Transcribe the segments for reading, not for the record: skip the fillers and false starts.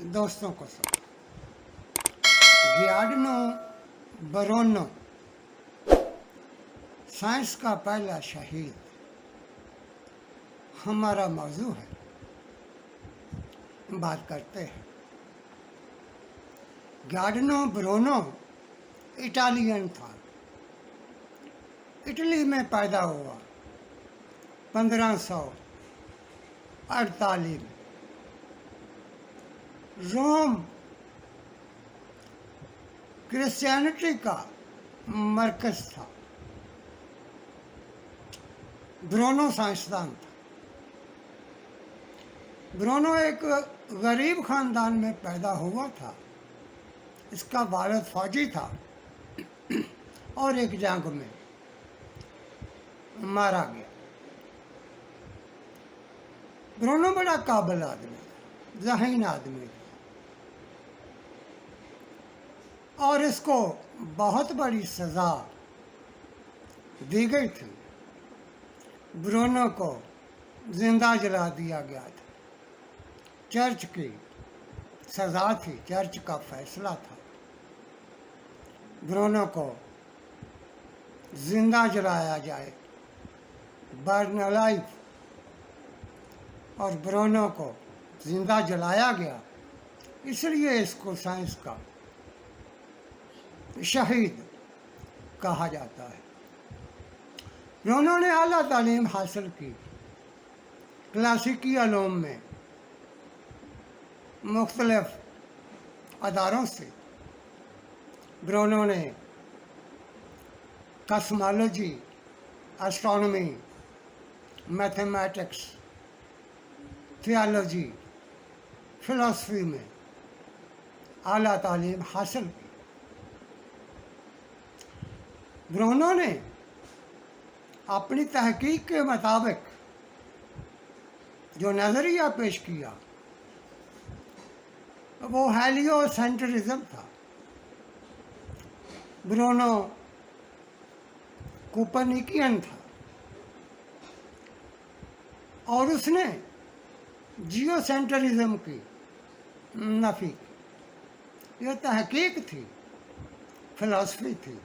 دوستوں کو سب گیارڈنو Bruno science کا پہلا شہید ہمارا موضوع ہے. بات کرتے ہیں. گیارڈنو برونو اٹالین تھا. اٹلی میں پیدا ہوا 1548. روم کرسچینٹی کا مرکز تھا. برونو سائنسدان تھا. برونو ایک غریب خاندان میں پیدا ہوا تھا. اس کا والد فوجی تھا اور ایک جنگ میں مارا گیا. برونو بڑا قابل آدمی تھا، ذہین آدمی تھا، اور اس کو بہت بڑی سزا دی گئی تھی. برونو کو زندہ جلا دیا گیا تھا. چرچ کی سزا تھی، چرچ کا فیصلہ تھا. برونو کو زندہ جلایا جائے، برن لائف. اور برونو کو زندہ جلایا گیا، اس لیے اس کو سائنس کا شہید کہا جاتا ہے. برونو نے اعلیٰ تعلیم حاصل کی. کلاسیکی علوم میں مختلف اداروں سے. برونو نے کاسمالوجی، اسٹرانومی، میتھمیٹکس، تھیالوجی، فلسفی میں اعلیٰ تعلیم حاصل کی. برونو نے اپنی تحقیق کے مطابق جو نظریہ پیش کیا وہ ہیلیو سینٹرزم تھا. برونو کوپرنیکین تھا اور اس نے جیو سینٹرزم کی نفی کی. یہ تحقیق تھی، فلسفی تھی.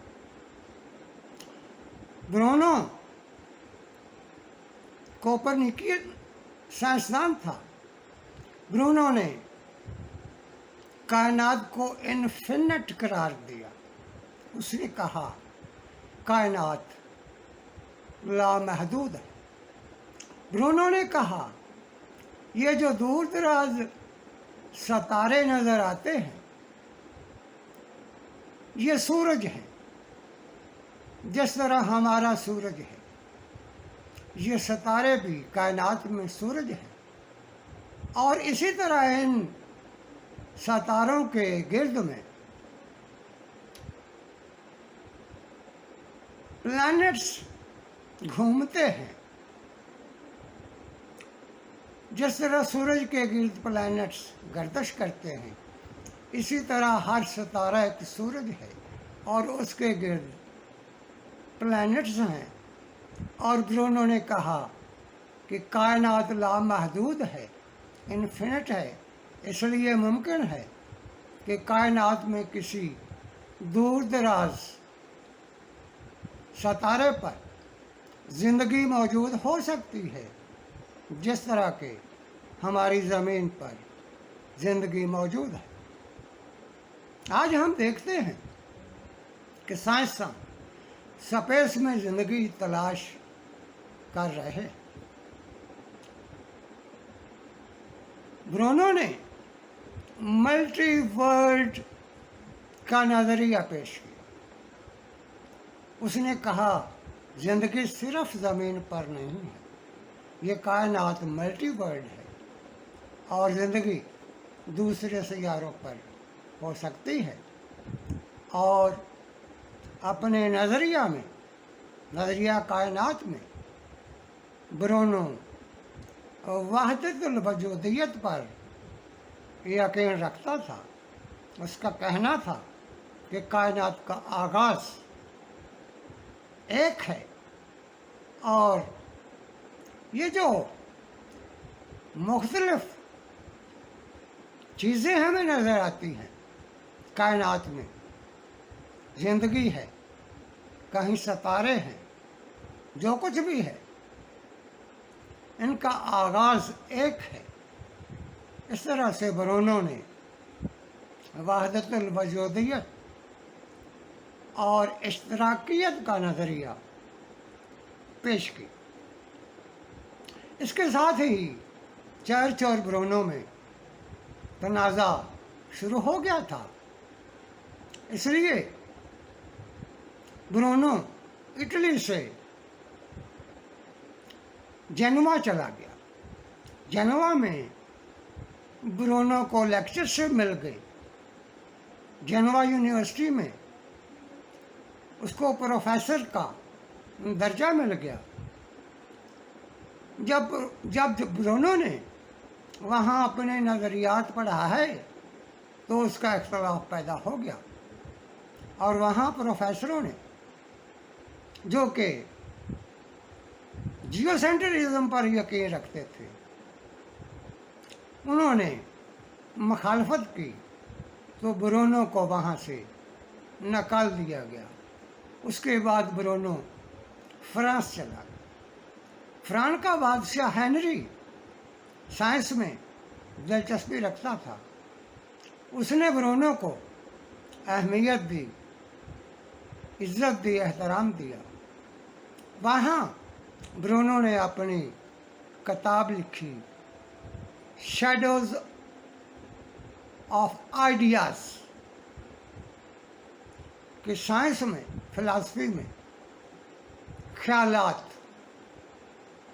برونو کوپرنیکین سائنسدان تھا. برونو نے کائنات کو انفینٹ قرار دیا. اس نے کہا کائنات لامحدود ہے. برونو نے کہا یہ جو دور دراز ستارے نظر آتے ہیں یہ سورج ہیں، جس طرح ہمارا سورج ہے. یہ ستارے بھی کائنات میں سورج ہیں، اور اسی طرح ان ستاروں کے گرد میں پلانٹس گھومتے ہیں. جس طرح سورج کے گرد پلانٹس گردش کرتے ہیں، اسی طرح ہر ستارہ ایک سورج ہے اور اس کے گرد پلانٹس ہیں. اور برونو نے کہا کہ کائنات لامحدود ہے، انفینٹ ہے. اس لیے ممکن ہے کہ کائنات میں کسی دور دراز ستارے پر زندگی موجود ہو سکتی ہے، جس طرح کہ ہماری زمین پر زندگی موجود ہے. آج ہم دیکھتے ہیں کہ سائنسداں سپیس میں زندگی تلاش کر رہے ہیں. برونو نے ملٹی ورلڈ کا نظریہ پیش کیا. اس نے کہا زندگی صرف زمین پر نہیں ہے، یہ کائنات ملٹی ورلڈ ہے اور زندگی دوسرے سیاروں پر ہو سکتی ہے. اور اپنے نظریہ کائنات میں برونو وحدت الوجودیت پر یقین رکھتا تھا. اس کا کہنا تھا کہ کائنات کا آغاز ایک ہے اور یہ جو مختلف چیزیں ہمیں نظر آتی ہیں کائنات میں، زندگی ہے، کہیں ستارے ہیں، جو کچھ بھی ہے، ان کا آغاز ایک ہے۔ اس طرح سے برونو نے وحدت الوجودیت اور اشتراکیت کا نظریہ پیش کی۔ اس کے ساتھ ہی چرچ اور برونو میں تنازع شروع ہو گیا تھا، اس لیے برونو اٹلی سے جنوا چلا گیا۔ جنوا میں برونو کو لیکچرشپ مل گئی، جنوا یونیورسٹی میں اس کو پروفیسر کا درجہ مل گیا۔ جب برونو نے وہاں اپنے نظریات پڑھا ہے تو اس کا اختلاف پیدا ہو گیا، اور وہاں پروفیسروں نے جو کہ جیو سینٹرزم پر یقین رکھتے تھے، انہوں نے مخالفت کی تو برونو کو وہاں سے نکال دیا گیا۔ اس کے بعد برونو فرانس چلا گیا۔ فرانس کا بادشاہ ہنری سائنس میں دلچسپی رکھتا تھا، اس نے برونو کو اہمیت دی، عزت دی، احترام دیا۔ وہاں برونو نے اپنی کتاب لکھی، شیڈوز آف آئیڈیاز، کہ سائنس میں، فلسفی میں خیالات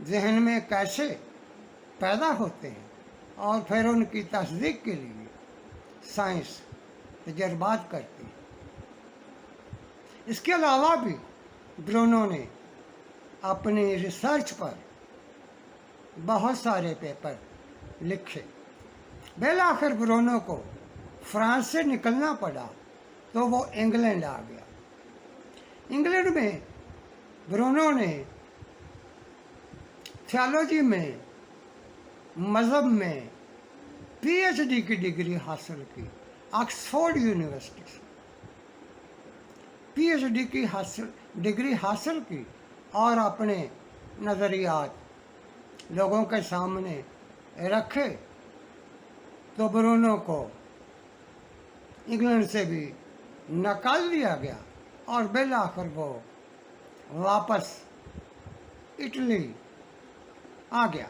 ذہن میں کیسے پیدا ہوتے ہیں اور پھر ان کی تصدیق کے لیے سائنس تجربات کرتی ہے۔ اس کے علاوہ بھی برونو نے اپنی ریسرچ پر بہت سارے پیپر لکھے۔ بالآخر برونو کو فرانس سے نکلنا پڑا تو وہ انگلینڈ آ گیا۔ انگلینڈ میں برونو نے تھیالوجی میں، مذہب میں پی ایچ ڈی کی ڈگری حاصل کی، آکسفورڈ یونیورسٹی سے پی ایچ ڈی کی ڈگری حاصل کی، اور اپنے نظریات لوگوں کے سامنے رکھے تو برونو کو انگلینڈ سے بھی نکال دیا گیا، اور بالآخر وہ واپس اٹلی آ گیا۔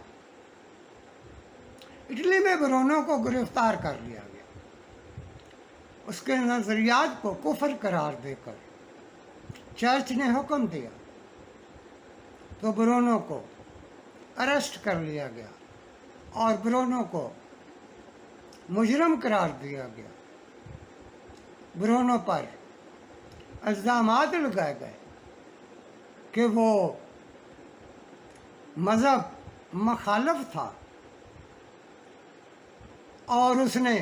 اٹلی میں برونو کو گرفتار کر لیا گیا، اس کے نظریات کو کفر قرار دے کر چرچ نے حکم دیا تو برونو کو اریسٹ کر لیا گیا اور برونو کو مجرم قرار دیا گیا۔ برونو پر الزامات لگائے گئے کہ وہ مذہب مخالف تھا، اور اس نے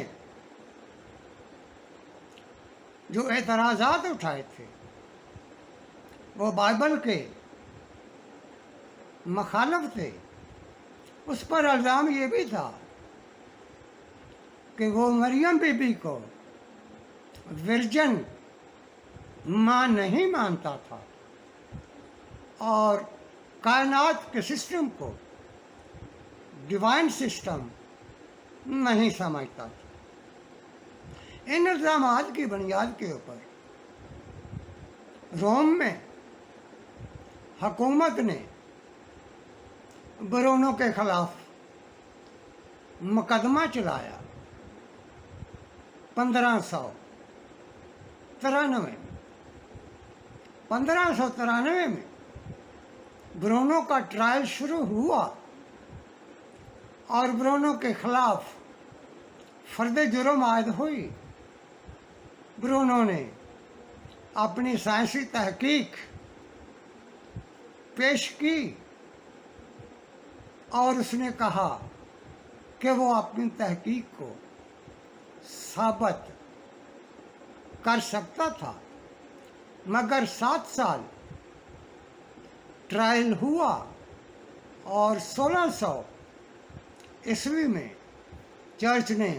جو اعتراضات اٹھائے تھے وہ بائبل کے مخالف تھے۔ اس پر الزام یہ بھی تھا کہ وہ مریم بی بی کو ورجن ماں نہیں مانتا تھا، اور کائنات کے سسٹم کو ڈیوائن سسٹم نہیں سمجھتا تھا۔ ان الزامات کی بنیاد کے اوپر روم میں حکومت نے برونو کے خلاف مقدمہ چلایا 1593 میں برونو کا ٹرائل شروع ہوا، اور برونو کے خلاف فرد جرم عائد ہوئی۔ برونو نے اپنی سائنسی تحقیق پیش کی، اور اس نے کہا کہ وہ اپنی تحقیق کو ثابت کر سکتا تھا، مگر 7 سال ٹرائل ہوا، اور 1600 عیسوی میں چرچ نے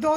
2